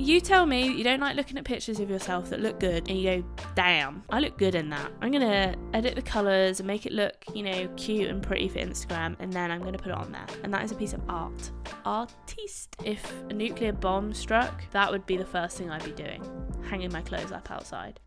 You tell me you don't like looking at pictures of yourself that look good and you go, damn, I look good in that. I'm going to edit the colours and make it look, cute and pretty for Instagram, and then I'm going to put it on there. And that is a piece of art. Artiste. If a nuclear bomb struck, that would be the first thing I'd be doing. Hanging my clothes up outside.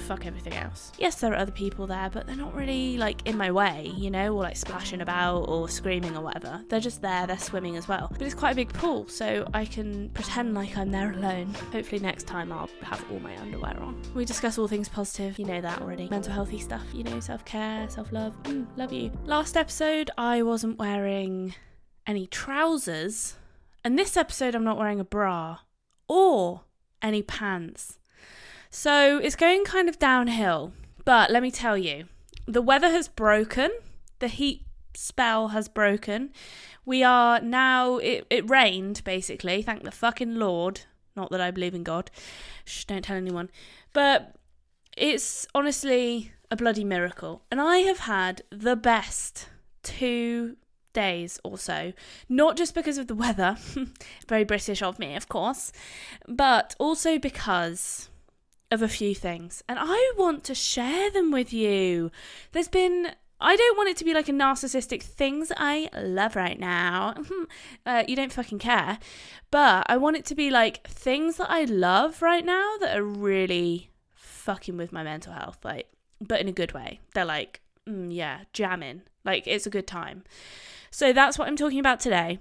Fuck everything else. Yes, there are other people there, but they're not really in my way, or like splashing about or screaming or whatever. They're just there, they're swimming as well. But it's quite a big pool, so I can pretend like I'm there alone. Hopefully next time I'll have all my underwear on. We discuss all things positive, you know that already. Mental healthy stuff, self-care, self-love. Love you. Last episode I wasn't wearing any trousers, and this episode I'm not wearing a bra or any pants. So it's going kind of downhill, but let me tell you, the weather has broken, the heat spell has broken. We are now, it rained basically, thank the fucking Lord, not that I believe in God, shh, don't tell anyone, but it's honestly a bloody miracle. And I have had the best 2 days or so, not just because of the weather, very British of me of course, but also because of a few things, and I want to share them with you. I don't want it to be like a narcissistic things I love right now. You don't fucking care. But I want it to be like things that I love right now that are really fucking with my mental health, but in a good way. They're jamming. It's a good time. So that's what I'm talking about today.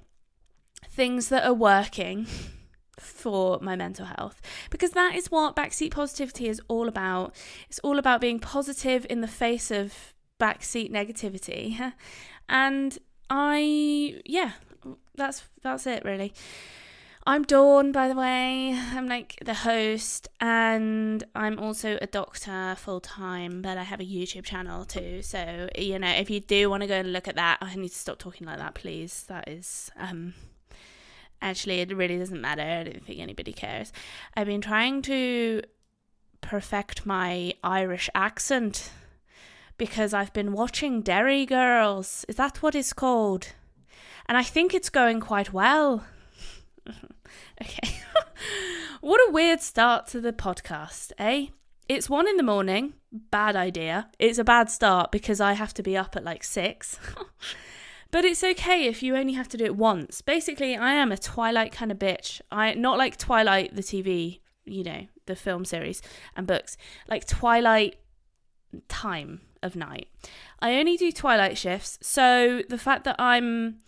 Things that are working for my mental health, because that is what backseat positivity is all about. It's all about being positive in the face of backseat negativity, and that's it really. I'm Dawn, by the way. I'm the host, and I'm also a doctor full-time, but I have a YouTube channel too, so if you do want to go and look at that, I need to stop talking like that, please. That is actually, it really doesn't matter. I don't think anybody cares. I've been trying to perfect my Irish accent because I've been watching Derry Girls. Is that what it's called? And I think it's going quite well. Okay. What a weird start to the podcast, eh? It's 1 a.m. Bad idea. It's a bad start because I have to be up at 6. But it's okay if you only have to do it once. Basically, I am a Twilight kind of bitch. Not like Twilight, the TV, the film series and books. Like Twilight time of night. I only do Twilight shifts. So the fact that I'm,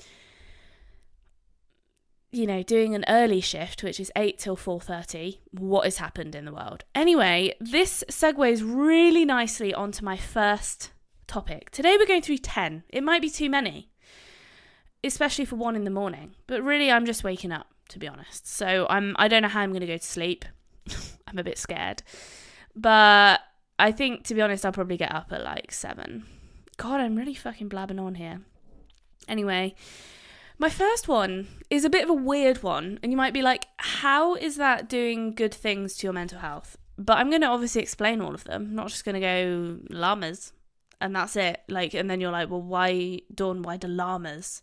doing an early shift, which is 8 till 4:30, what has happened in the world? Anyway, this segues really nicely onto my first topic. Today we're going through 10. It might be too many, especially for 1 a.m, but really I'm just waking up, to be honest. So I don't know how I'm going to go to sleep. I'm a bit scared, but I think, to be honest, I'll probably get up at 7. God, I'm really fucking blabbing on here. Anyway, my first one is a bit of a weird one, and you might be like, how is that doing good things to your mental health? But I'm going to obviously explain all of them. I'm not just going to go llamas and that's it. And then you're like, well, why, Dawn, why do llamas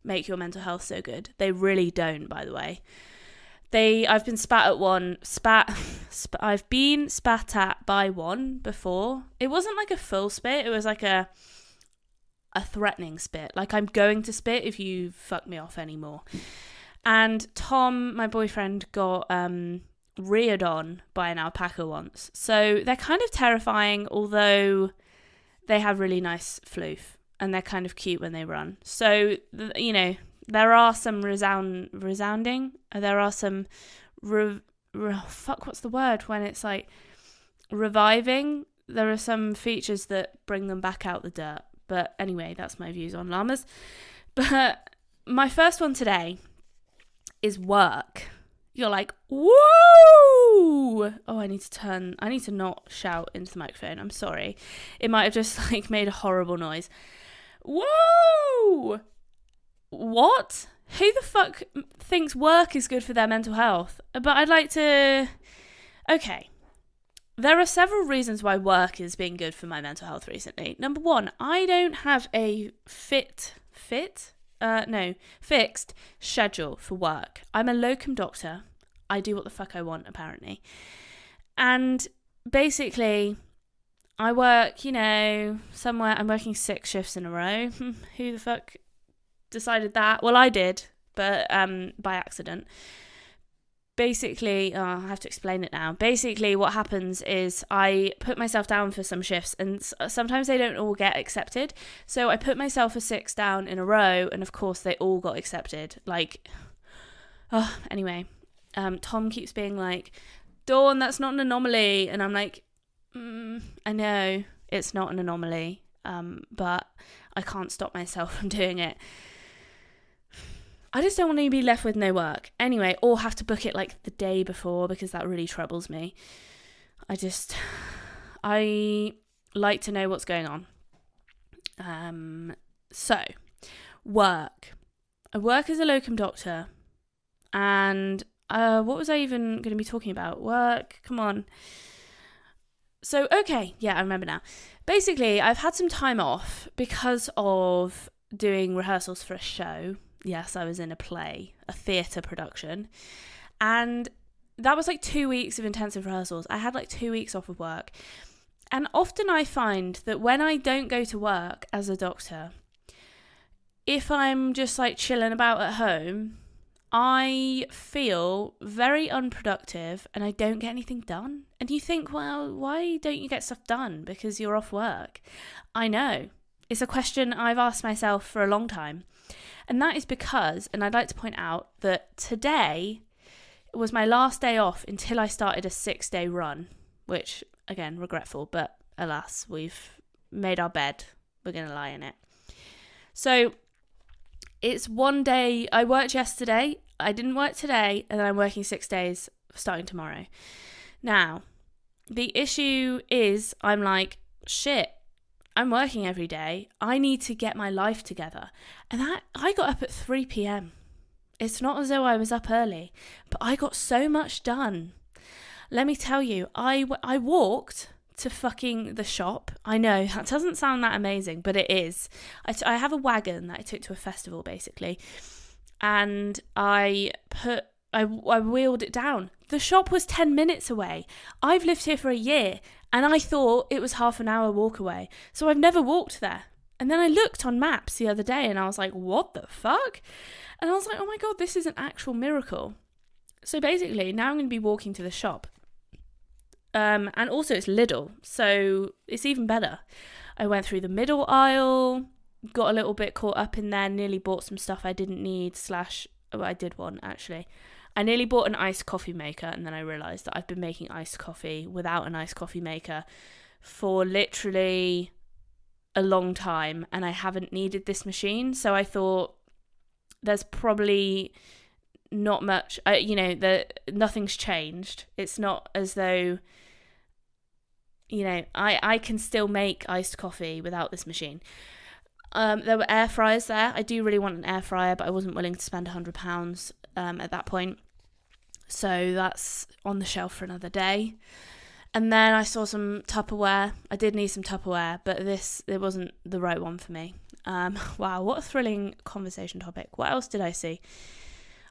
make your mental health so good? They really don't, by the way. I've been I've been spat at by one before. It wasn't like a full spit, it was like a threatening spit. I'm going to spit if you fuck me off anymore. And Tom, my boyfriend, got reared on by an alpaca once. So they're kind of terrifying, although they have really nice floof. And they're kind of cute when they run. So, there are some resounding. There are some, what's the word when it's reviving? There are some features that bring them back out the dirt. But anyway, that's my views on llamas. But my first one today is work. You're like, woo! Oh, I need to not shout into the microphone. I'm sorry. It might have just made a horrible noise. Whoa! What? Who the fuck thinks work is good for their mental health? But I'd like to... Okay. There are several reasons why work is being good for my mental health recently. Number one, I don't have a fixed schedule for work. I'm a locum doctor. I do what the fuck I want, apparently. And basically, I work, somewhere, I'm working 6 shifts in a row. Who the fuck decided that? Well, I did, but by accident. Basically, I have to explain it now. Basically, what happens is I put myself down for some shifts, and sometimes they don't all get accepted. So I put myself for 6 down in a row, and of course they all got accepted. Anyway, Tom keeps being like, Dawn, that's not an anomaly. And I'm like, I know it's not an anomaly, but I can't stop myself from doing it. I just don't want to be left with no work. Anyway, or have to book it like the day before, because that really troubles me. I like to know what's going on. So, work. I work as a locum doctor. And what was I even going to be talking about? Work, come on. So, okay, yeah, I remember now. Basically, I've had some time off because of doing rehearsals for a show. Yes, I was in a play, a theatre production. And that was like 2 weeks of intensive rehearsals. I had like 2 weeks off of work. And often I find that when I don't go to work as a doctor, if I'm just like chilling about at home, I feel very unproductive and I don't get anything done. And you think, well, why don't you get stuff done? Because you're off work. I know. It's a question I've asked myself for a long time. And that is because, and I'd like to point out that today was my last day off until I started a 6-day run, which, again, regretful, but alas, we've made our bed. We're going to lie in it. So it's one day. I worked yesterday. I didn't work today, and then I'm working 6 days starting tomorrow. Now, the issue is I'm like, shit. I'm working every day. I need to get my life together. And I got up at 3 p.m. It's not as though I was up early, but I got so much done. Let me tell you, I walked to fucking the shop. I know, that doesn't sound that amazing, but it is. I have a wagon that I took to a festival, basically. And I wheeled it down. The shop was 10 minutes away. I've lived here for a year. And I thought it was half an hour walk away. So I've never walked there. And then I looked on maps the other day and I was like, what the fuck? And I was like, oh my God, this is an actual miracle. So basically, now I'm going to be walking to the shop. And also it's Lidl. So it's even better. I went through the middle aisle, got a little bit caught up in there, nearly bought some stuff I didn't need I did one actually. I nearly bought an iced coffee maker, and then I realised that I've been making iced coffee without an iced coffee maker for literally a long time, and I haven't needed this machine. So I thought there's probably not much, nothing's changed. It's not as though, I can still make iced coffee without this machine. There were air fryers there. I do really want an air fryer, but I wasn't willing to spend £100 at that point. So that's on the shelf for another day. And then I saw some Tupperware. I did need some Tupperware, but it wasn't the right one for me. Wow, what a thrilling conversation topic. What else did I see?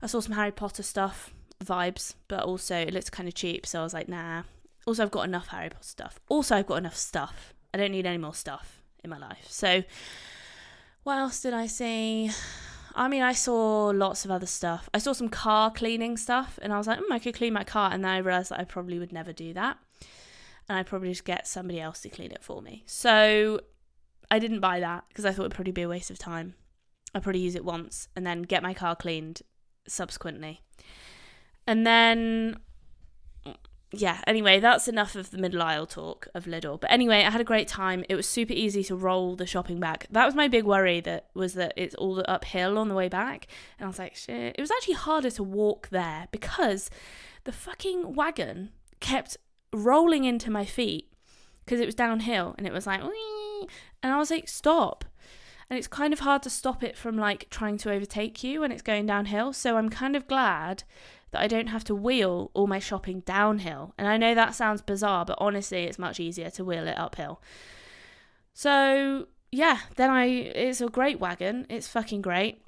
I saw some Harry Potter stuff, vibes, but also it looked kind of cheap, so I was like, nah. Also, I've got enough Harry Potter stuff. Also, I've got enough stuff. I don't need any more stuff in my life. So what else did I see? I mean, I saw lots of other stuff. I saw some car cleaning stuff, and I was like, I could clean my car. And then I realised that I probably would never do that. And I'd probably just get somebody else to clean it for me. So I didn't buy that because I thought it'd probably be a waste of time. I'd probably use it once and then get my car cleaned subsequently. And then, yeah, anyway, that's enough of the middle aisle talk of Lidl. But anyway, I had a great time. It was super easy to roll the shopping back. That was my big worry, that it's all uphill on the way back. And I was like, shit. It was actually harder to walk there because the fucking wagon kept rolling into my feet because it was downhill, and it was like, wee! And I was like, stop. And it's kind of hard to stop it from like trying to overtake you when it's going downhill. So I'm kind of glad that I don't have to wheel all my shopping downhill. And I know that sounds bizarre, but honestly, it's much easier to wheel it uphill. So yeah, it's a great wagon. It's fucking great.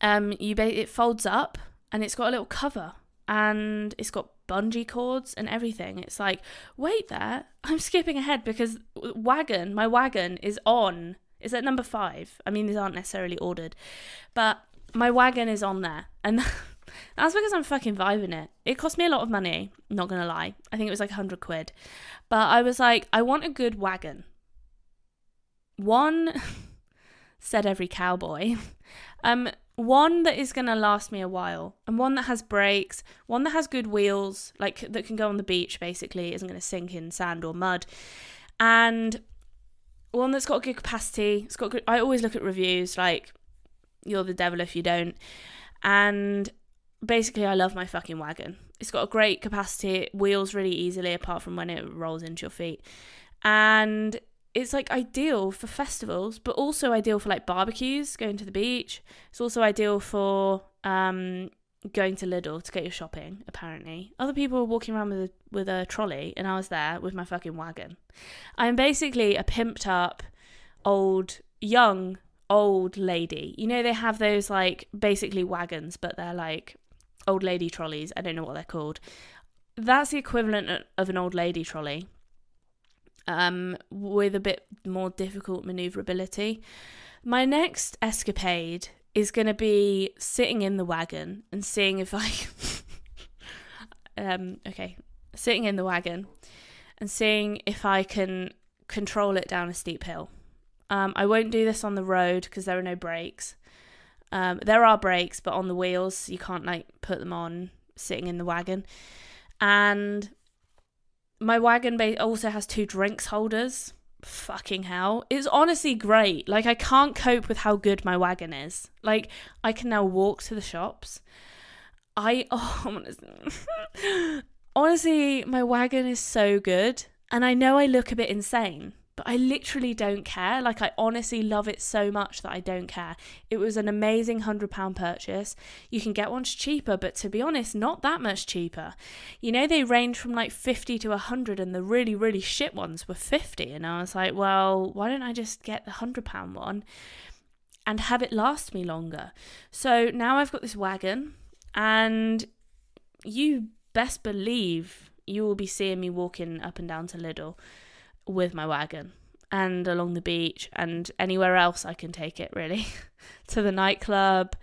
It folds up and it's got a little cover. and it's got bungee cords and everything. It's like, wait there, I'm skipping ahead because my wagon is at number 5. I mean, these aren't necessarily ordered, but my wagon is on there, and that's because I'm fucking vibing it. It cost me a lot of money, not gonna lie. I think it was like 100 quid, but I was like, I want a good wagon. One, said every cowboy, one that is going to last me a while, and one that has brakes, one that has good wheels, like that can go on the beach, basically, isn't going to sink in sand or mud, and one that's got a good capacity. I always look at reviews, like, you're the devil if you don't, and basically I love my fucking wagon. It's got a great capacity, it wheels really easily apart from when it rolls into your feet, and it's like ideal for festivals, but also ideal for like barbecues, going to the beach. It's also ideal for going to Lidl to get your shopping, apparently. Other people were walking around with a trolley, and I was there with my fucking wagon. I'm basically a pimped up young old lady. You know, they have those like basically wagons, but they're like old lady trolleys. I don't know what they're called. That's the equivalent of an old lady trolley. With a bit more difficult maneuverability. My next escapade is going to be sitting in the wagon and seeing if I sitting in the wagon and seeing if I can control it down a steep hill. I won't do this on the road because there are no brakes. There are brakes, but on the wheels you can't like put them on sitting in the wagon. And my wagon also has 2 drinks holders. Fucking hell. It's honestly great. Like, I can't cope with how good my wagon is. Like, I can now walk to the shops. Honestly, my wagon is so good. And I know I look a bit insane, but I literally don't care. Like, I honestly love it so much that I don't care. It was an amazing £100 purchase. You can get ones cheaper, but to be honest, not that much cheaper. You know, they range from like 50 to 100, and the really, really shit ones were 50. And I was like, well, why don't I just get the £100 one and have it last me longer? So now I've got this wagon, and you best believe you will be seeing me walking up and down to Lidl with my wagon, and along the beach, and anywhere else I can take it, really. To the nightclub,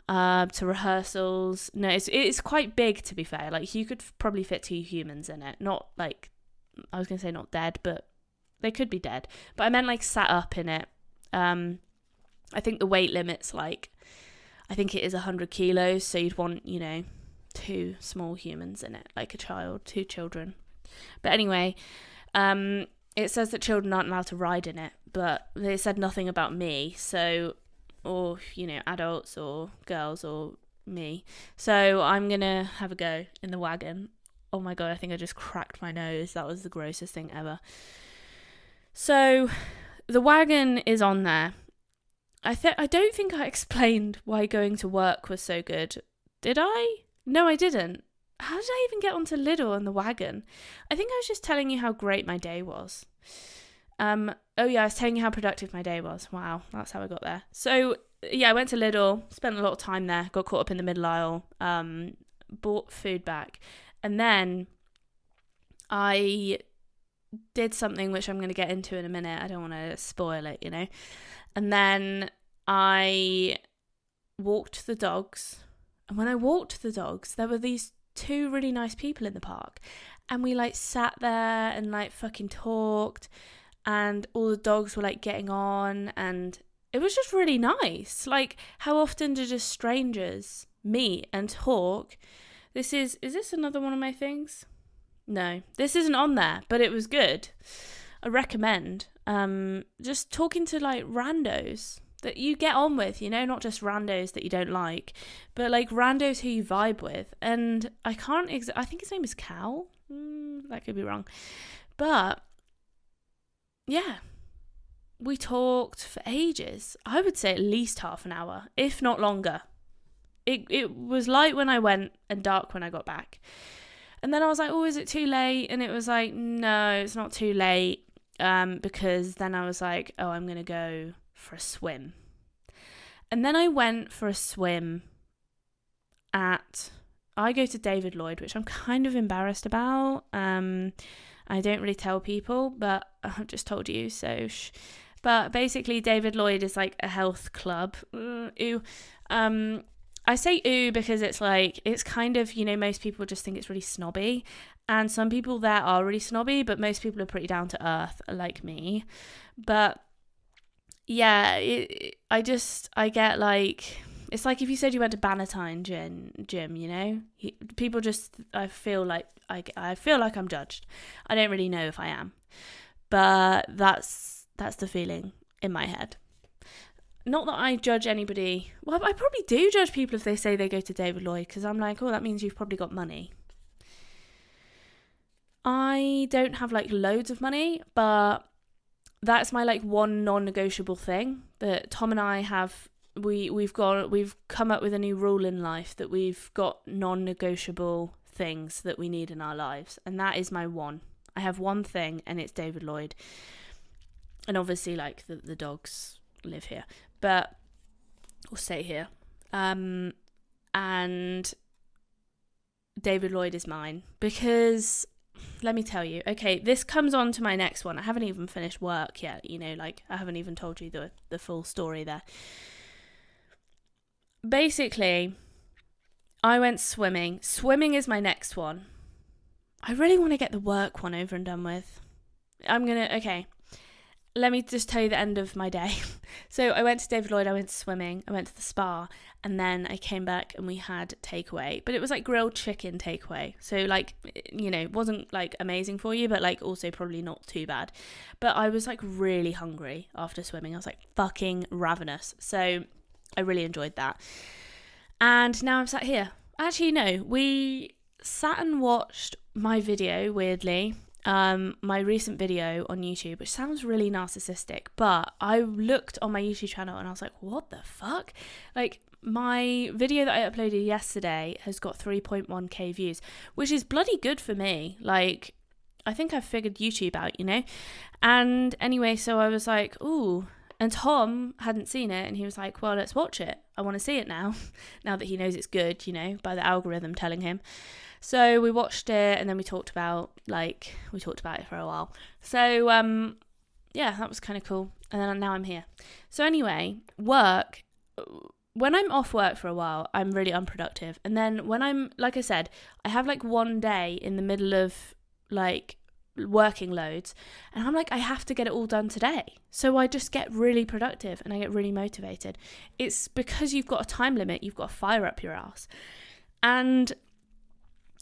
to rehearsals. No, it's quite big, to be fair. Like, you could probably fit 2 humans in it. Not like, I was going to say not dead, but they could be dead. But I meant like sat up in it. I think the weight limit's like, I think it is 100 kilos, so you'd want, 2 small humans in it, like a child, 2 children. But anyway, it says that children aren't allowed to ride in it, but they said nothing about me, so, or, adults or girls or me. So I'm going to have a go in the wagon. Oh my God, I think I just cracked my nose. That was the grossest thing ever. So the wagon is on there. I don't think I explained why going to work was so good. Did I? No, I didn't. How did I even get onto Lidl on the wagon? I think I was just telling you how great my day was. I was telling you how productive my day was. Wow, that's how I got there. So, yeah, I went to Lidl, spent a lot of time there, got caught up in the middle aisle, bought food back, and then I did something which I'm going to get into in a minute. I don't want to spoil it, And then I walked the dogs, and when I walked the dogs, there were these 2 really nice people in the park, and we like sat there and like fucking talked, and all the dogs were like getting on, and it was just really nice. Like, how often do just strangers meet and talk? Is this another one of my things? No, this isn't on there, but it was good. I recommend just talking to like randos that you get on with, not just randos that you don't like, but like randos who you vibe with. And I think his name is Cal. That could be wrong. But yeah, we talked for ages. I would say at least half an hour, if not longer. It was light when I went and dark when I got back. And then I was like, oh, is it too late? And it was like, no, it's not too late. Because then I was like, oh, I'm going to go for a swim. And then I went for a swim at I go to David Lloyd, which I'm kind of embarrassed about. I don't really tell people, but I've just told you, so But basically, David Lloyd is like a health club. Ooh. I say ooh because it's like, it's kind of, most people just think it's really snobby. And some people there are really snobby, but most people are pretty down to earth, like me. But yeah, I get like, it's like if you said you went to Bannatyne gym, people just, I feel like I'm judged. I don't really know if I am, but that's the feeling in my head. Not that I judge anybody. Well, I probably do judge people if they say they go to David Lloyd, because I'm like, oh, that means you've probably got money. I don't have like loads of money, but that's my like one non-negotiable thing that Tom and I have. We've come up with a new rule in life that we've got non-negotiable things that we need in our lives, and that is my one. I have one thing, and it's David Lloyd. And obviously, like, the dogs live here, but or stay here. And David Lloyd is mine because, let me tell you, okay, this comes on to my next one. I haven't even finished work yet, like, I haven't even told you the full story there. Basically, I went swimming. Swimming is my next one. I really want to get the work one over and done with. Okay. Let me just tell you the end of my day. So I went to David Lloyd, I went swimming, I went to the spa, and then I came back and we had takeaway. But it was like grilled chicken takeaway. So like, it wasn't like amazing for you, but like also probably not too bad. But I was like really hungry after swimming. I was like fucking ravenous. So I really enjoyed that. And now I'm sat here. Actually, no, we sat and watched my video, weirdly. My recent video on YouTube, which sounds really narcissistic, but I looked on my YouTube channel and I was like, what the fuck? Like, my video that I uploaded yesterday has got 3.1k views, which is bloody good for me. Like, I think I've figured YouTube out, And anyway, so I was like, ooh. And Tom hadn't seen it, and he was like, well, let's watch it. I want to see it now that he knows it's good, by the algorithm telling him. So we watched it, and then we talked about it for a while. So, yeah, that was kind of cool. And then now I'm here. So anyway, work, when I'm off work for a while, I'm really unproductive. And then when I'm, like I said, I have like one day in the middle of like working loads, and I'm like, I have to get it all done today. So I just get really productive and I get really motivated. It's because you've got a time limit, you've got to fire up your ass. And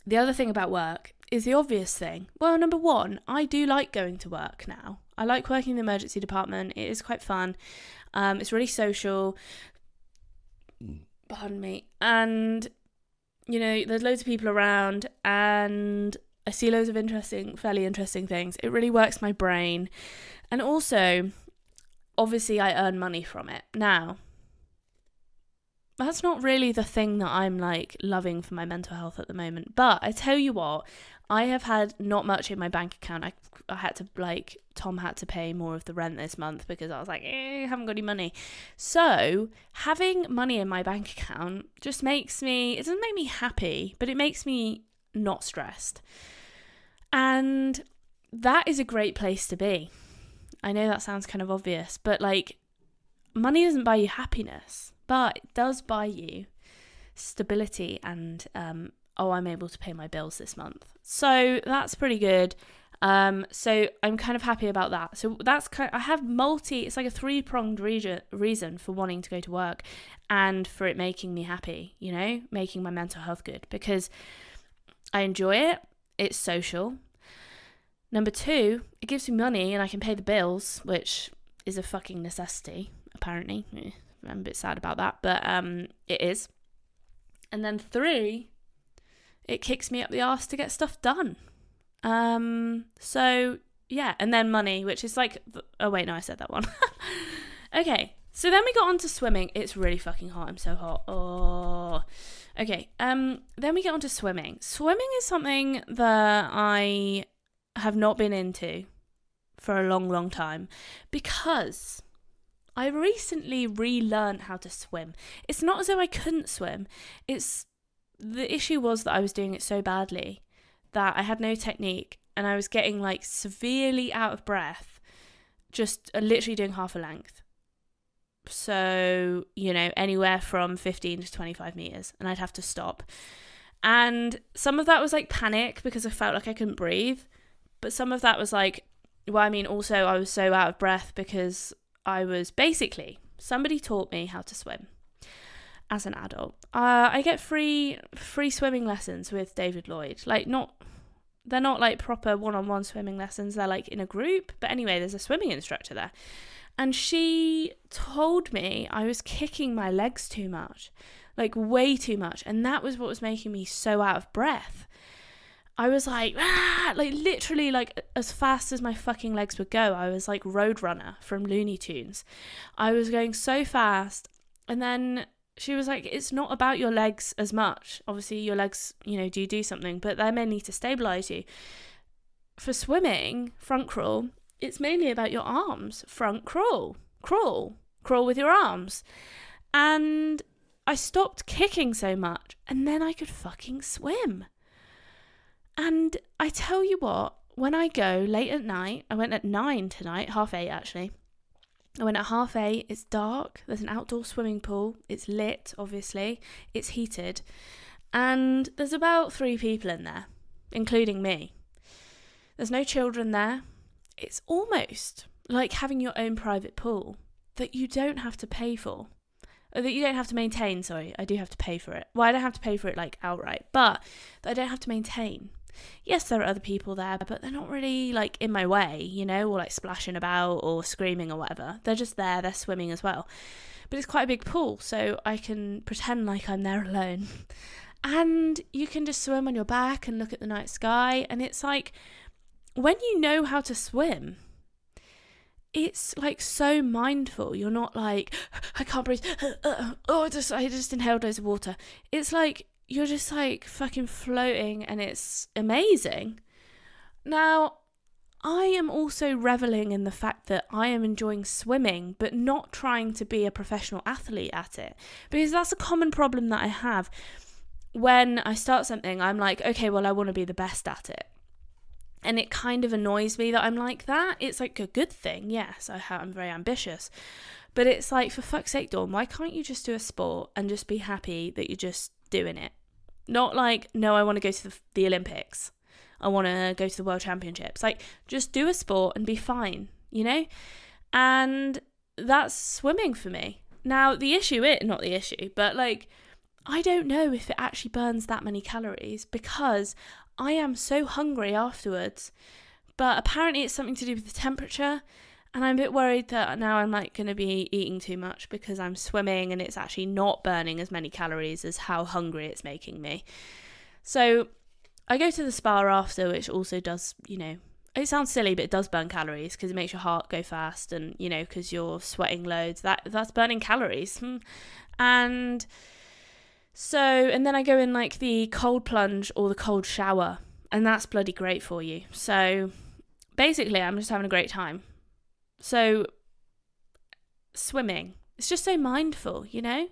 the other thing about work is the obvious thing. Well, number one, I do like going to work now. I like working in the emergency department. It is quite fun. It's really social. Pardon me. And, there's loads of people around, and I see loads of fairly interesting things. It really works my brain. And also, obviously, I earn money from it. Now, that's not really the thing that I'm like loving for my mental health at the moment. But I tell you what, I have had not much in my bank account. I had to Tom had to pay more of the rent this month because I was like, I haven't got any money. So having money in my bank account just it doesn't make me happy, but it makes me not stressed. And that is a great place to be. I know that sounds kind of obvious, but like, money doesn't buy you happiness, but it does buy you stability and, I'm able to pay my bills this month. So that's pretty good. So I'm kind of happy about that. So that's I have it's like a 3-pronged reason for wanting to go to work and for it making me happy, making my mental health good, because I enjoy it. It's social. Number 2, it gives me money and I can pay the bills, which is a fucking necessity, apparently. I'm a bit sad about that, but it is. And then 3, it kicks me up the arse to get stuff done. So yeah, and then money, which is like, oh wait, no, I said that one. Okay, so then we got on to swimming. It's really fucking hot. I'm so hot. Oh, okay. Then we get on to swimming. Swimming is something that I have not been into for a long, long time because I recently relearned how to swim. It's not as though I couldn't swim. It's the issue was that I was doing it so badly that I had no technique, and I was getting like severely out of breath, just literally doing half a length. So, you know, anywhere from 15 to 25 meters, and I'd have to stop. And some of that was like panic because I felt like I couldn't breathe. But some of that was like, well, I mean, also I was so out of breath because I was basically, somebody taught me how to swim as an adult. I get free swimming lessons with David Lloyd. Like, they're not like proper one-on-one swimming lessons. They're like in a group. But anyway, there's a swimming instructor there. And she told me I was kicking my legs too much, like way too much. And that was what was making me so out of breath. I was like, like literally like as fast as my fucking legs would go. I was like Roadrunner from Looney Tunes. I was going so fast. And then she was like, it's not about your legs as much. Obviously your legs, you know, do something, but they're mainly to stabilize you. For swimming, front crawl, it's mainly about your arms. Front crawl with your arms. And I stopped kicking so much, and then I could fucking swim. And I tell you what, when I go late at night, I went at 9 tonight, 8:30 actually. I went at 8:30, it's dark, there's an outdoor swimming pool, it's lit, obviously, it's heated, and there's about 3 people in there, including me. There's no children there. It's almost like having your own private pool that you don't have to pay for. Or that you don't have to maintain, sorry, I do have to pay for it. Well, I don't have to pay for it like outright, but I don't have to maintain. Yes, there are other people there, but they're not really like in my way, you know, or like splashing about or screaming or whatever. They're just there, they're swimming as well. But it's quite a big pool, so I can pretend like I'm there alone. And you can just swim on your back and look at the night sky. And it's like, when you know how to swim, it's like so mindful. You're not like, I can't breathe. I just inhaled loads of water. It's like, you're just like fucking floating, and it's amazing. Now, I am also reveling in the fact that I am enjoying swimming, but not trying to be a professional athlete at it. Because that's a common problem that I have. When I start something, I'm like, okay, well, I want to be the best at it. And it kind of annoys me that I'm like that. It's like a good thing, yes, I'm very ambitious. But it's like, for fuck's sake, Dawn, why can't you just do a sport and just be happy that you're just doing it? Not like, no, I want to go to the Olympics. I want to go to the World Championships. Like, just do a sport and be fine, you know? And that's swimming for me. Now, not the issue, but like, I don't know if it actually burns that many calories because I am so hungry afterwards. But apparently it's something to do with the temperature. And I'm a bit worried that now I'm like going to be eating too much because I'm swimming and it's actually not burning as many calories as how hungry it's making me. So I go to the spa after, which also does, you know, it sounds silly, but it does burn calories because it makes your heart go fast and, you know, because you're sweating loads. That's burning calories. And so, and then I go in like the cold plunge or the cold shower, and that's bloody great for you. So basically, I'm just having a great time. So swimming, it's just so mindful, you know?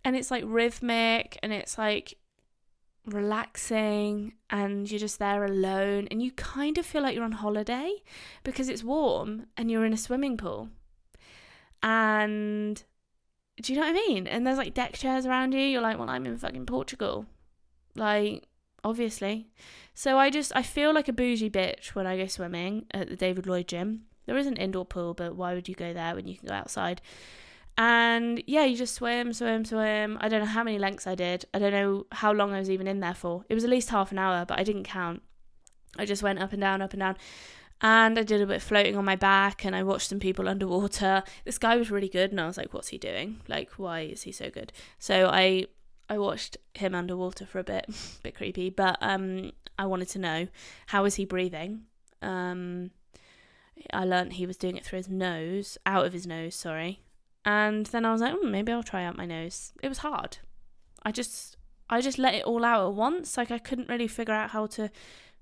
And it's like rhythmic and it's like relaxing and you're just there alone and you kind of feel like you're on holiday because it's warm and you're in a swimming pool. And do you know what I mean? And there's like deck chairs around you. You're like, well, I'm in fucking Portugal. Like, obviously. So I feel like a bougie bitch when I go swimming at the David Lloyd gym. There is an indoor pool, but why would you go there when you can go outside? And yeah, you just swim. I don't know how many lengths I did. I don't know how long I was even in there for. It was at least half an hour, but I didn't count. I just went up and down. And I did a bit of floating on my back and I watched some people underwater. This guy was really good and I was like, what's he doing? Like, why is he so good? So I watched him underwater for a bit creepy, but I wanted to know, how is he breathing? I learned he was doing it through his nose, out of his nose, sorry. And then I was like, maybe I'll try out my nose. It was hard. I just let it all out at once. Like, I couldn't really figure out how to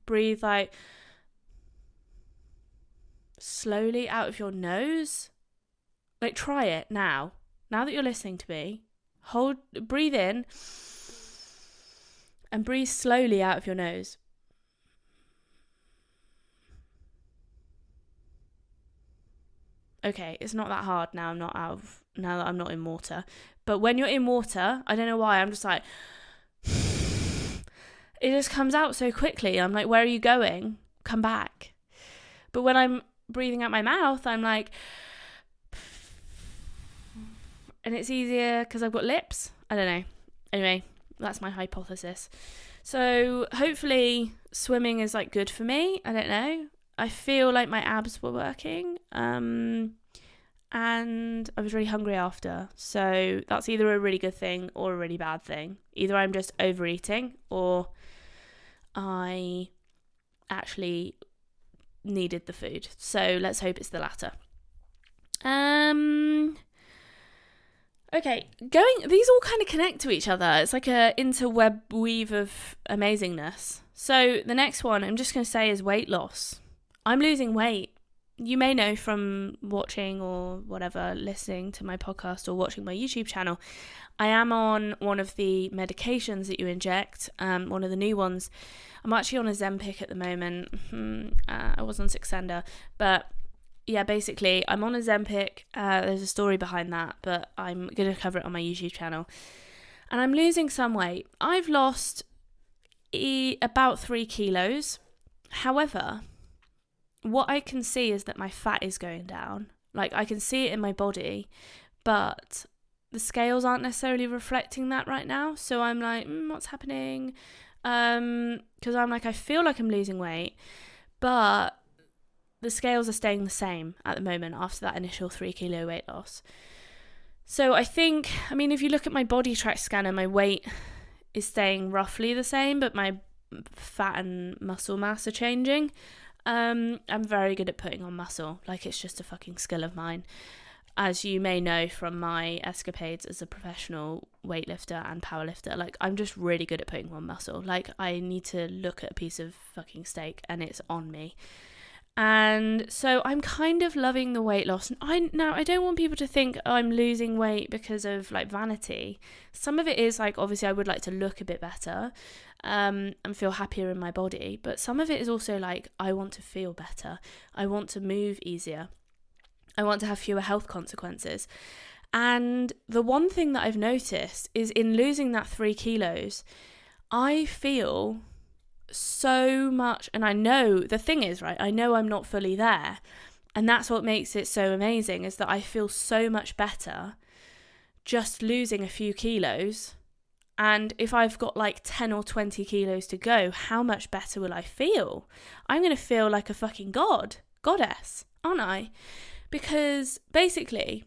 breathe, like, slowly out of your nose. Like, try it now. Now that you're listening to me, breathe in and breathe slowly out of your nose. Okay, it's not that hard now that I'm not in water. But when you're in water, I don't know why, I'm just like, it just comes out so quickly. I'm like, where are you going? Come back. But when I'm breathing out my mouth, I'm like, and it's easier because I've got lips. I don't know. Anyway, that's my hypothesis. So hopefully swimming is like good for me. I don't know. I feel like my abs were working. And I was really hungry after. So that's either a really good thing or a really bad thing. Either I'm just overeating or I actually needed the food. So let's hope it's the latter. Okay, these all kind of connect to each other. It's like a interweb weave of amazingness. So the next one I'm just going to say is weight loss. I'm losing weight. You may know from watching or whatever, listening to my podcast or watching my YouTube channel, I am on one of the medications that you inject, one of the new ones. I'm actually on Ozempic at the moment. I was on Saxenda, but yeah, basically I'm on Ozempic. There's a story behind that, but I'm going to cover it on my YouTube channel. And I'm losing some weight. I've lost about 3 kilos. However, what I can see is that my fat is going down. Like, I can see it in my body, but the scales aren't necessarily reflecting that right now. So I'm like, what's happening? Because I'm like, I feel like I'm losing weight, but the scales are staying the same at the moment after that initial 3 kilo weight loss. So I think, if you look at my body track scanner, my weight is staying roughly the same, but my fat and muscle mass are changing. I'm very good at putting on muscle. Like, it's just a fucking skill of mine. As you may know from my escapades as a professional weightlifter and powerlifter, like, I'm just really good at putting on muscle. Like, I need to look at a piece of fucking steak and it's on me. And so I'm kind of loving the weight loss. I don't want people to think I'm losing weight because of like vanity. Some of it is like, obviously I would like to look a bit better and feel happier in my body. But some of it is also like, I want to feel better. I want to move easier. I want to have fewer health consequences. And the one thing that I've noticed is in losing that 3 kilos, I feel so much, and I know the thing is, right, I know I'm not fully there, and that's what makes it so amazing, is that I feel so much better just losing a few kilos. And if I've got like 10 or 20 kilos to go, how much better will I feel? I'm going to feel like a fucking goddess, aren't I? Because basically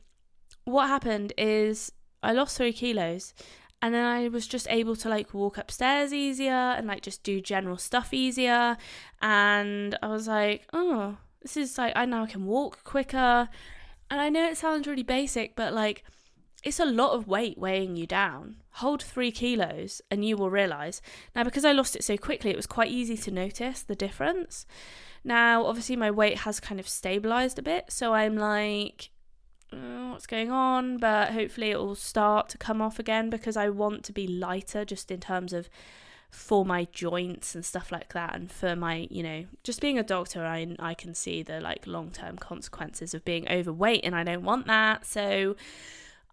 what happened is I lost 3 kilos and then I was just able to like walk upstairs easier and like just do general stuff easier. And I was like, oh, this is like, I now can walk quicker. And I know it sounds really basic, but like, it's a lot of weight weighing you down. Hold 3 kilos and you will realise. Now, because I lost it so quickly, it was quite easy to notice the difference. Now, obviously my weight has kind of stabilised a bit. So I'm like, what's going on? But hopefully it will start to come off again, because I want to be lighter just in terms of for my joints and stuff like that. And for my, just being a doctor, I can see the like long-term consequences of being overweight, and I don't want that. So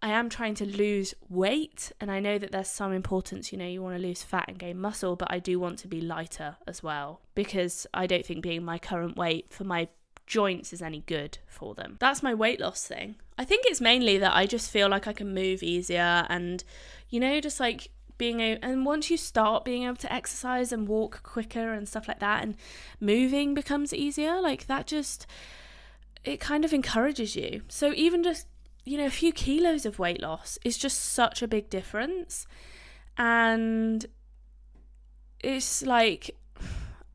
I am trying to lose weight, and I know that there's some importance, you want to lose fat and gain muscle, but I do want to be lighter as well, because I don't think being my current weight for my joints is any good for them. That's my weight loss thing. I think it's mainly that I just feel like I can move easier, and just like and once you start being able to exercise and walk quicker and stuff like that, and moving becomes easier, like that just, it kind of encourages you. So even just a few kilos of weight loss is just such a big difference. And it's like,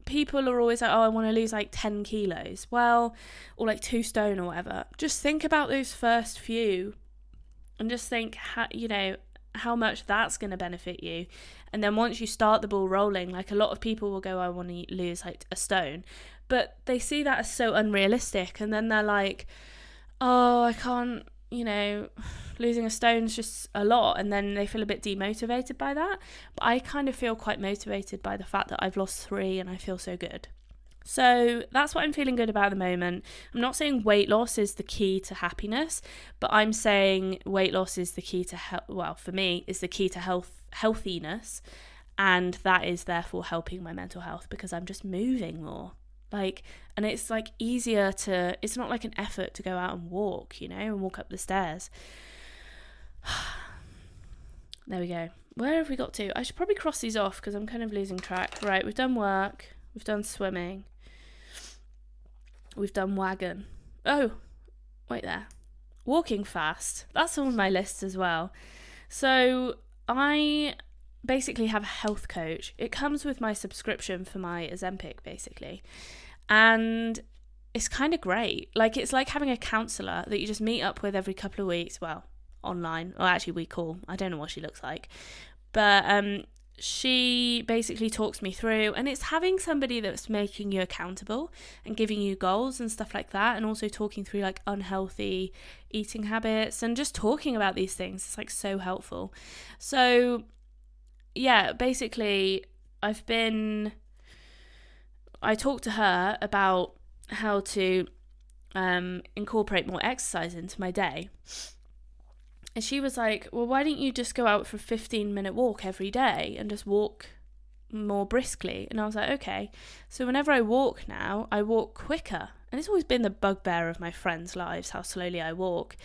people are always like, oh, I want to lose like 10 kilos. Well, or like 2 stone or whatever. Just think about those first few and just think, how much that's going to benefit you. And then once you start the ball rolling, like a lot of people will go, I want to lose like a stone. But they see that as so unrealistic. And then they're like, oh, I can't, losing a stone's just a lot, and then they feel a bit demotivated by that. But I kind of feel quite motivated by the fact that I've lost 3 and I feel so good. So that's what I'm feeling good about at the moment. I'm not saying weight loss is the key to happiness, but I'm saying weight loss is the key to for me, is the key to healthiness, and that is therefore helping my mental health because I'm just moving more. And it's easier to, it's not like an effort to go out and walk, and walk up the stairs. There we go. Where have we got to? I should probably cross these off because I'm kind of losing track. Right, we've done work, we've done swimming, we've done wagon. Oh, wait there. Walking fast. That's on my list as well. So I basically have a health coach. It comes with my subscription for my Ozempic, basically. And it's kind of great. It's like having a counsellor that you just meet up with every couple of weeks. Well, online. Or actually we call. I don't know what she looks like. But she basically talks me through, and it's having somebody that's making you accountable and giving you goals and stuff like that, and also talking through unhealthy eating habits and just talking about these things. It's so helpful. So yeah, basically I talked to her about how to incorporate more exercise into my day. And she was like, well, why don't you just go out for a 15-minute walk every day and just walk more briskly? And I was like, okay. So whenever I walk now, I walk quicker. And it's always been the bugbear of my friends' lives, how slowly I walk.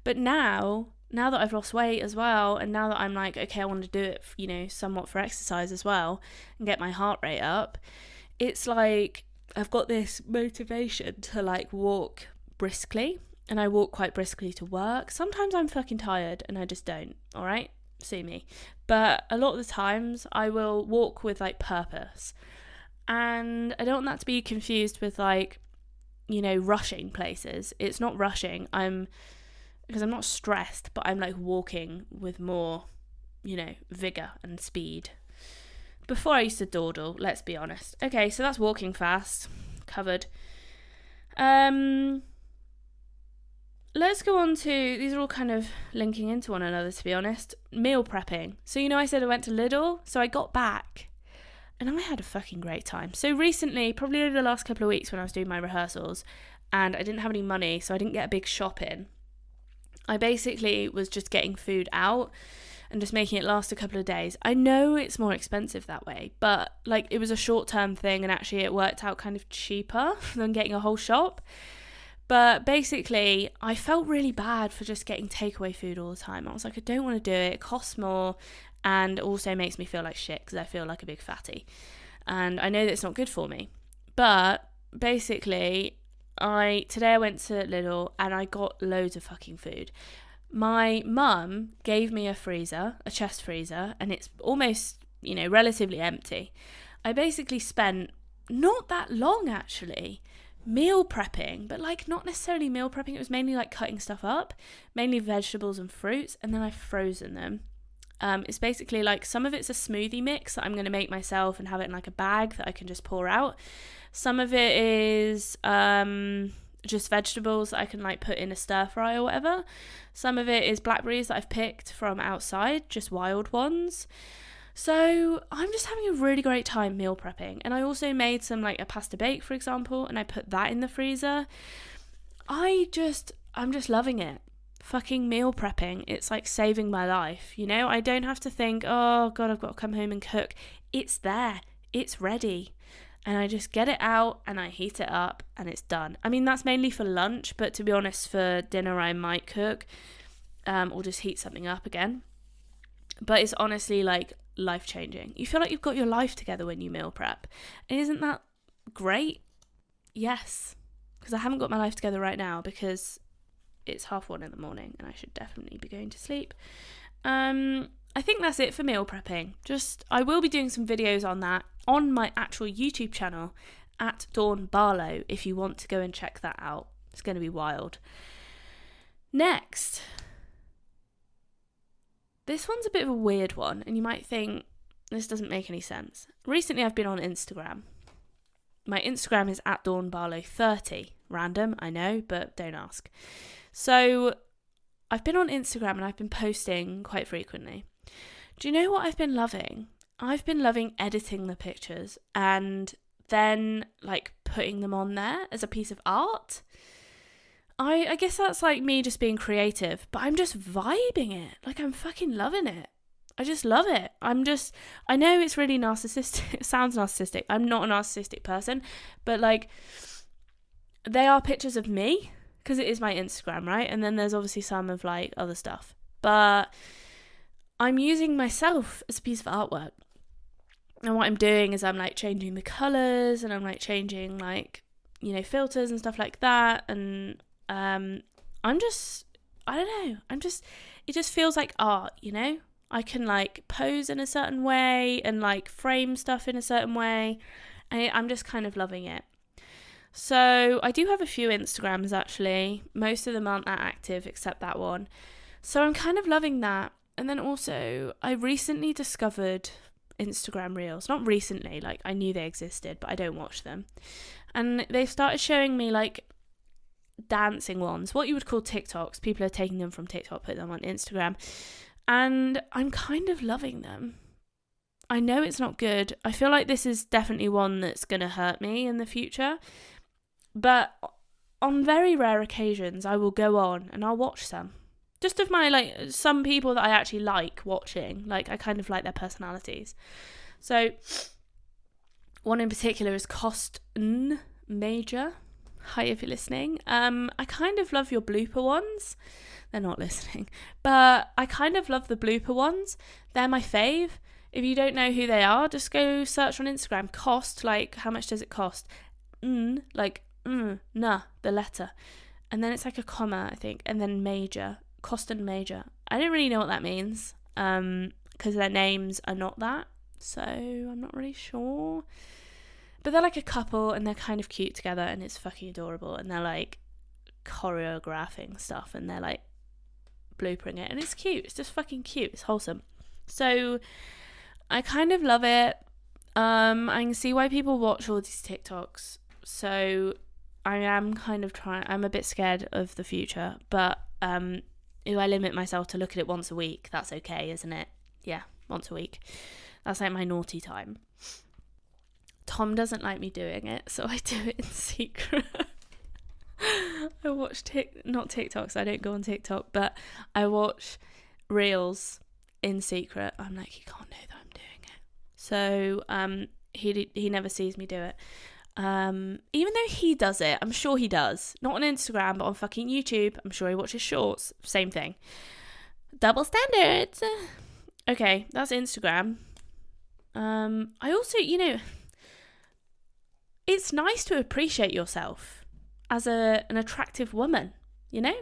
But now that I've lost weight as well, and now that I'm okay, I want to do it, somewhat for exercise as well and get my heart rate up, it's I've got this motivation to walk briskly. And I walk quite briskly to work. Sometimes I'm fucking tired and I just don't, all right? Sue me. But a lot of the times I will walk with purpose. And I don't want that to be confused with rushing places. It's not rushing. Because I'm not stressed, but I'm walking with more, vigor and speed. Before I used to dawdle, let's be honest. Okay, so that's walking fast. Covered. Let's go on to, these are all kind of linking into one another, to be honest. Meal prepping. So, I said I went to Lidl, so I got back and I had a fucking great time. So recently, probably over the last couple of weeks when I was doing my rehearsals and I didn't have any money, so I didn't get a big shop in. I basically was just getting food out and just making it last a couple of days. I know it's more expensive that way, but it was a short-term thing and actually it worked out kind of cheaper than getting a whole shop. But basically, I felt really bad for just getting takeaway food all the time. I was like, I don't want to do it. It costs more and also makes me feel like shit because I feel like a big fatty. And I know that it's not good for me. But basically, today I went to Lidl and I got loads of fucking food. My mum gave me a chest freezer, and it's almost, relatively empty. I basically spent not that long actually meal prepping, but not necessarily meal prepping. It was mainly cutting stuff up, mainly vegetables and fruits, and then I've frozen them. It's basically some of it's a smoothie mix that I'm going to make myself and have it in a bag that I can just pour out. Some of it is just vegetables that I can put in a stir fry or whatever. Some of it is blackberries that I've picked from outside, just wild ones. So I'm just having a really great time meal prepping. And I also made some a pasta bake, for example, and I put that in the freezer. I'm just loving it. Fucking meal prepping. It's saving my life, I don't have to think, oh God, I've got to come home and cook. It's there. It's ready. And I just get it out and I heat it up and it's done. I mean, that's mainly for lunch, but to be honest, for dinner I might cook or just heat something up again. But it's honestly life-changing. You feel like you've got your life together when you meal prep. And isn't that great? Yes. Because I haven't got my life together right now because it's 1:30 in the morning and I should definitely be going to sleep. I think that's it for meal prepping. I will be doing some videos on that on my actual YouTube channel at Dawn Barlow if you want to go and check that out. It's going to be wild. Next. This one's a bit of a weird one, and you might think this doesn't make any sense. Recently, I've been on Instagram. My Instagram is at DawnBarlow30. Random, I know, but don't ask. So I've been on Instagram and I've been posting quite frequently. Do you know what I've been loving? I've been loving editing the pictures and then like putting them on there as a piece of art. I guess that's like me just being creative, but I'm just vibing it. Like, I'm fucking loving it. I just love it. I know it's really narcissistic. It sounds narcissistic. I'm not a narcissistic person, but like, they are pictures of me because it is my Instagram, right? And then there's obviously some of like other stuff, but I'm using myself as a piece of artwork. And what I'm doing is I'm like changing the colours and I'm like changing like, you know, filters and stuff like that. And it just feels like art, you know? I can like pose in a certain way and like frame stuff in a certain way. And I'm just kind of loving it. So I do have a few Instagrams actually. Most of them aren't that active except that one. So I'm kind of loving that. And then also I recently discovered Instagram Reels. Not recently, like I knew they existed, but I don't watch them. And they've started showing me like dancing ones, what you would call TikToks. People are taking them from TikTok, put them on Instagram. And I'm kind of loving them. I know it's not good. I feel like this is definitely one that's going to hurt me in the future. But on very rare occasions, I will go on and I'll watch some. Just of my, like, some people that I actually like watching. Like, I kind of like their personalities. So, one in particular is Costin Major. Hi, if you're listening. I kind of love your blooper ones. They're not listening. But I kind of love the blooper ones. They're my fave. If you don't know who they are, just go search on Instagram. Cost, like, how much does it cost? The letter. And then it's like a comma, I think. And then major. Costin Major. I don't really know what that means. Because their names are not that. So I'm not really sure. But they're like a couple and they're kind of cute together and it's fucking adorable. And they're like choreographing stuff and they're like bloopering it. And it's cute. It's just fucking cute. It's wholesome. So I kind of love it. I can see why people watch all these TikToks. So I am kind of I'm a bit scared of the future. But if I limit myself to look at it once a week, that's okay, isn't it? Yeah, once a week. That's like my naughty time. Tom doesn't like me doing it, so I do it in secret. I watch not TikToks, I don't go on TikTok, but I watch Reels in secret. I'm like, he can't know that I'm doing it. So he never sees me do it. Even though he does it, I'm sure he does. Not on Instagram, but on fucking YouTube. I'm sure he watches shorts. Same thing. Double standards. Okay, that's Instagram. I also, you know, it's nice to appreciate yourself as an attractive woman, you know?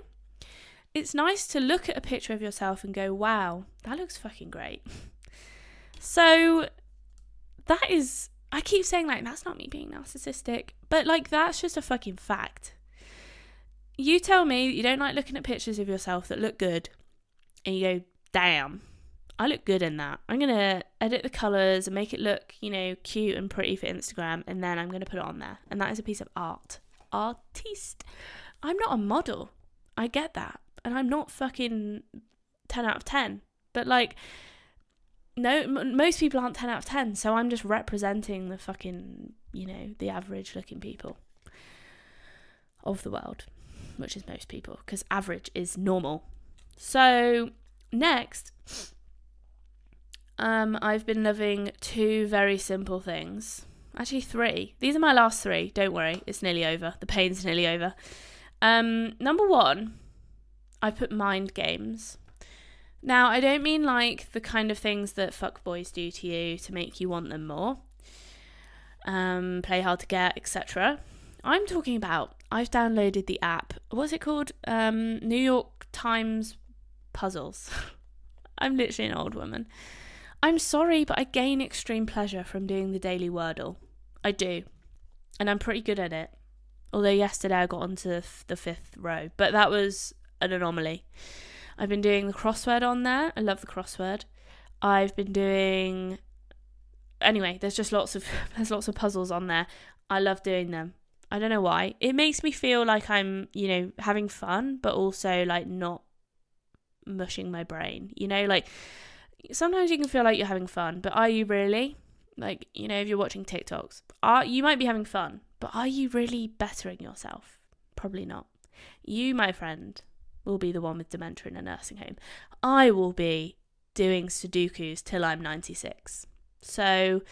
It's nice to look at a picture of yourself and go, wow, that looks fucking great. So that is, I keep saying like, that's not me being narcissistic, but like, that's just a fucking fact. You tell me that you don't like looking at pictures of yourself that look good and you go, damn, I look good in that. I'm going to edit the colours and make it look, you know, cute and pretty for Instagram. And then I'm going to put it on there. And that is a piece of art. Artiste. I'm not a model. I get that. And I'm not fucking 10 out of 10. But like, no, most people aren't 10 out of 10. So I'm just representing the fucking, you know, the average looking people of the world. Which is most people. Because average is normal. So next, I've been loving 2 very simple things. Actually 3. These are my last 3. Don't worry, it's nearly over. The pain's nearly over. Number 1, I put mind games. Now, I don't mean like the kind of things that fuckboys do to you to make you want them more. Play hard to get, etc. I'm talking about, I've downloaded the app. What's it called? New York Times Puzzles. I'm literally an old woman. I'm sorry, but I gain extreme pleasure from doing the daily Wordle. I do. And I'm pretty good at it. Although yesterday I got onto the 5th row. But that was an anomaly. I've been doing the crossword on there. I love the crossword. I've been doing... Anyway, there's lots of puzzles on there. I love doing them. I don't know why. It makes me feel like I'm, you know, having fun, but also like not mushing my brain. You know, like sometimes you can feel like you're having fun, but are you really? Like, you know, if you're watching TikToks, you might be having fun, but are you really bettering yourself? Probably not. You, my friend, will be the one with dementia in a nursing home. I will be doing Sudokus till I'm 96. So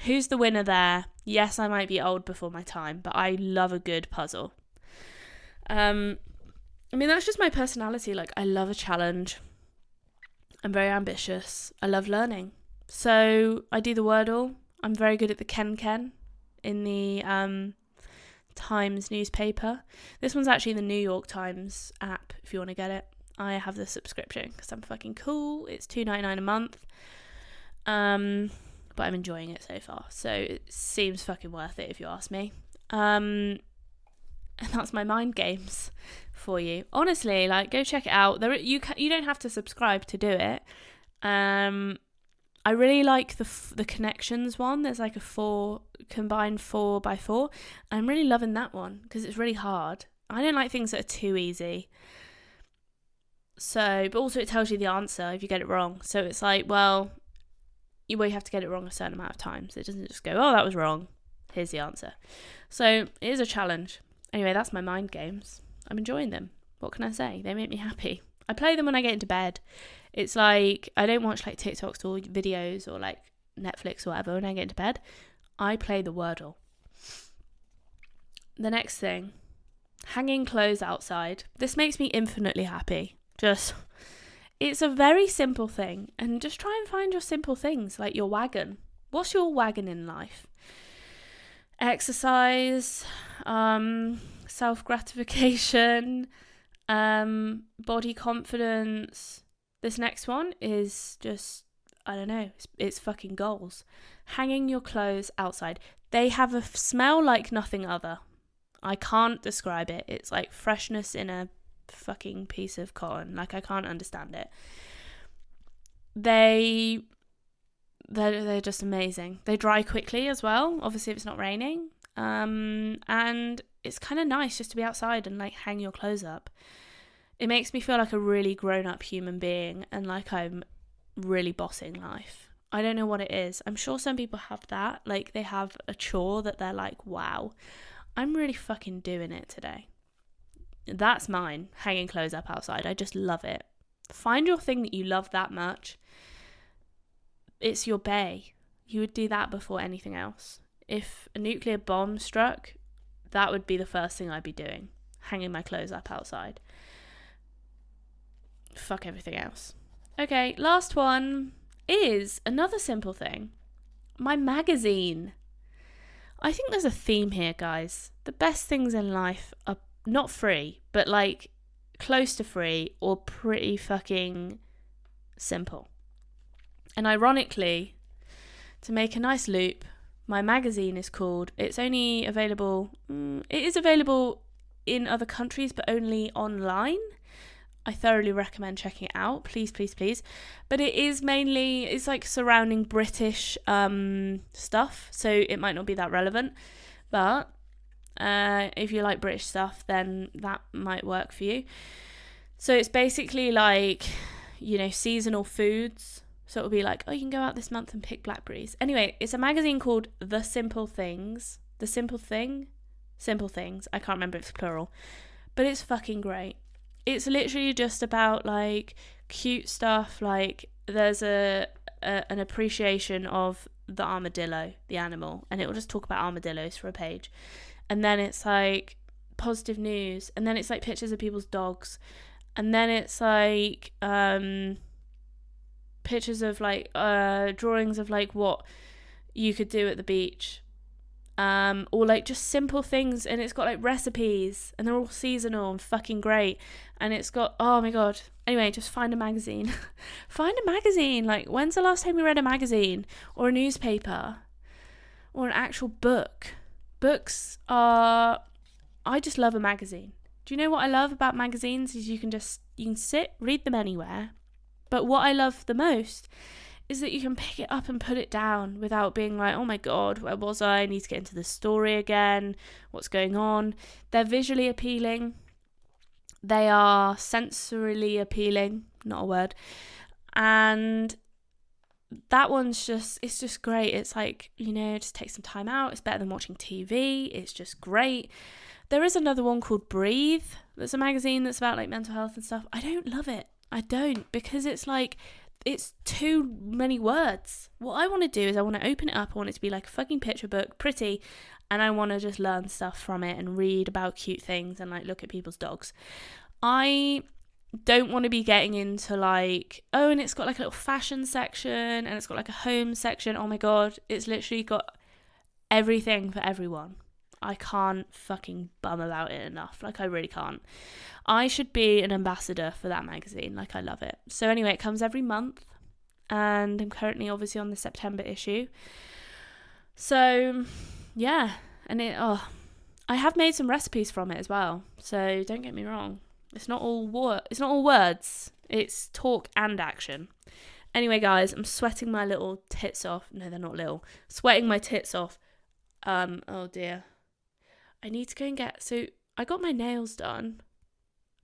who's the winner there? Yes, I might be old before my time, but I love a good puzzle. I mean, that's just my personality. Like, I love a challenge. I'm very ambitious. I love learning. So I do the Wordle. I'm very good at the Ken in the Times newspaper. This one's actually the New York Times app, if you want to get it. I have the subscription because I'm fucking cool. It's $2.99 a month. But I'm enjoying it so far. So it seems fucking worth it if you ask me. And that's my mind games for you. Honestly, like, go check it out. You don't have to subscribe to do it. I really like the connections one. There's like a combined 4x4. I'm really loving that one because it's really hard. I don't like things that are too easy. So, but also it tells you the answer if you get it wrong. So it's like, well, you have to get it wrong a certain amount of times. It doesn't just go, oh, that was wrong. Here's the answer. So it is a challenge. Anyway, that's my mind games. I'm enjoying them. What can I say? They make me happy. I play them when I get into bed. It's like, I don't watch like TikToks or videos or like Netflix or whatever when I get into bed. I play the Wordle. The next thing, hanging clothes outside. This makes me infinitely happy. It's a very simple thing. And just try and find your simple things, like your wagon. What's your wagon in life? Exercise, self-gratification, body confidence. This next one is just, I don't know, it's fucking goals. Hanging your clothes outside. They have a smell like nothing other. I can't describe it. It's like freshness in a fucking piece of cotton. Like, I can't understand it. They're just amazing. They dry quickly as well, obviously if it's not raining. And it's kind of nice just to be outside and like hang your clothes up. It makes me feel like a really grown-up human being and like I'm really bossing life. I don't know what it is. I'm sure some people have that. Like, they have a chore that they're like, wow, I'm really fucking doing it today. That's mine, hanging clothes up outside. I just love it. Find your thing that you love that much. It's your bae. You would do that before anything else. If a nuclear bomb struck, that would be the first thing I'd be doing. Hanging my clothes up outside. Fuck everything else. Okay, last one is another simple thing. My magazine. I think there's a theme here, guys. The best things in life are not free, but like close to free or pretty fucking simple. And ironically, to make a nice loop, my magazine is called, it is available in other countries, but only online. I thoroughly recommend checking it out. Please, please, please. But it's like surrounding British stuff, so it might not be that relevant. But if you like British stuff, then that might work for you. So it's basically like, you know, seasonal foods. So it'll be like, oh, you can go out this month and pick blackberries. Anyway, it's a magazine called The Simple Things. The Simple Thing? Simple Things. I can't remember if it's plural. But it's fucking great. It's literally just about like cute stuff. Like there's an appreciation of the armadillo, the animal. And it will just talk about armadillos for a page. And then it's like positive news. And then it's like pictures of people's dogs. And then it's like pictures of like drawings of like what you could do at the beach, or like just simple things. And it's got like recipes and they're all seasonal and fucking great. And it's got, oh my god, anyway, just find a magazine. Find a magazine. Like, when's the last time you read a magazine or a newspaper or an actual book? Books are, I just love a magazine. Do you know what I love about magazines is you can sit, read them anywhere. But what I love the most is that you can pick it up and put it down without being like, oh my god, where was I? I need to get into the story again. What's going on? They're visually appealing. They are sensorily appealing. not a word. And that one's it's just great. It's like, just take some time out. It's better than watching TV. It's just great. There is another one called Breathe. That's a magazine that's about like mental health and stuff. I don't love it. I don't, because it's like, it's too many words. What I want to do is I want to open it up. I want it to be like a fucking picture book, pretty, and I want to just learn stuff from it and read about cute things and like look at people's dogs. I don't want to be getting into like, oh, and it's got like a little fashion section and it's got like a home section. Oh my God, it's literally got everything for everyone. I can't fucking bum about it enough. Like, I really can't. I should be an ambassador for that magazine. Like, I love it. So anyway, it comes every month, and I'm currently obviously on the September issue. So yeah, and I have made some recipes from it as well. So don't get me wrong. It's not all words. It's talk and action. Anyway, guys, I'm sweating my little tits off. No, they're not little. Sweating my tits off. Oh dear. I need to go and so I got my nails done,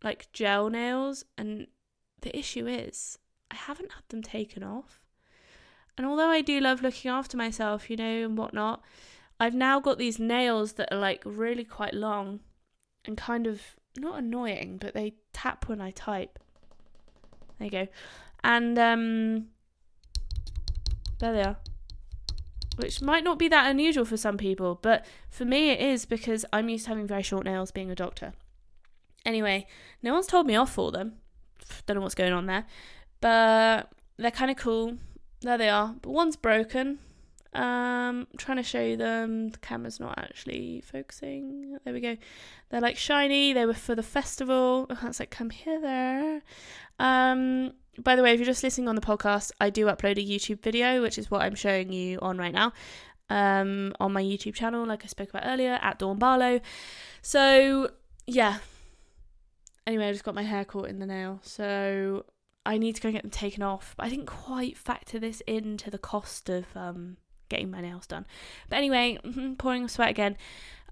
like gel nails, and the issue is I haven't had them taken off. And although I do love looking after myself, and whatnot, I've now got these nails that are like really quite long and kind of not annoying, but they tap when I type. There you go. And there they are. Which might not be that unusual for some people, but for me it is, because I'm used to having very short nails being a doctor. Anyway, no one's told me off for them. Don't know what's going on there. But they're kind of cool. There they are. But one's broken. I'm trying to show you them. The camera's not actually focusing. There we go. They're like shiny. They were for the festival. It's like, come hither. By the way, if you're just listening on the podcast, I do upload a YouTube video, which is what I'm showing you on right now, on my YouTube channel, like I spoke about earlier, at Dawn Barlow. So yeah. Anyway, I just got my hair caught in the nail, so I need to go and get them taken off. But I didn't quite factor this into the cost of getting my nails done. But anyway, pouring sweat again.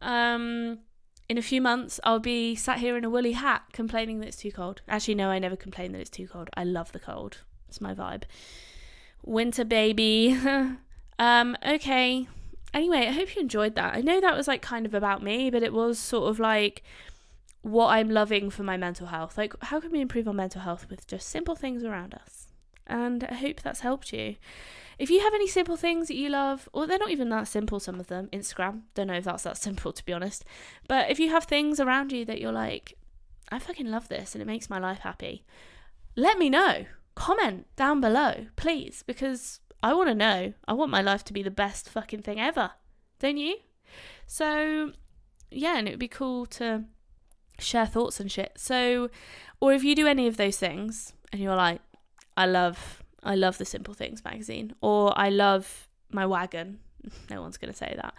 In a few months, I'll be sat here in a woolly hat complaining that it's too cold. Actually, no, I never complain that it's too cold. I love the cold. It's my vibe. Winter, baby. Okay. Anyway, I hope you enjoyed that. I know that was like kind of about me, but it was sort of like what I'm loving for my mental health. Like, how can we improve our mental health with just simple things around us? And I hope that's helped you. If you have any simple things that you love, or they're not even that simple, some of them, Instagram, don't know if that's that simple, to be honest. But if you have things around you that you're like, I fucking love this and it makes my life happy, let me know. Comment down below, please, because I want to know. I want my life to be the best fucking thing ever. Don't you? So, yeah, and it would be cool to share thoughts and shit. So, or if you do any of those things and you're like, I love the Simple Things magazine, or I love my wagon. No one's going to say that.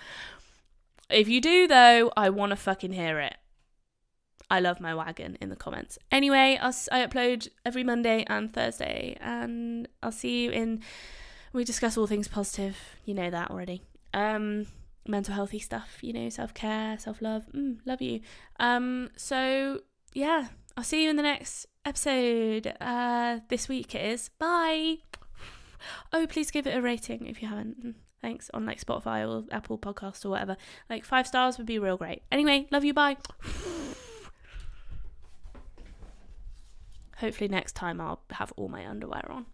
If you do, though, I want to fucking hear it. I love my wagon in the comments. Anyway, I upload every Monday and Thursday, and I'll see you we discuss all things positive. You know that already. Mental healthy stuff, self-care, self-love. Love you. So, yeah, I'll see you in the next episode. This week it is. Bye. Oh, please give it a rating if you haven't. Thanks. On like Spotify or Apple Podcast or whatever. Like 5 stars would be real great. Anyway, love you. Bye. Hopefully next time I'll have all my underwear on.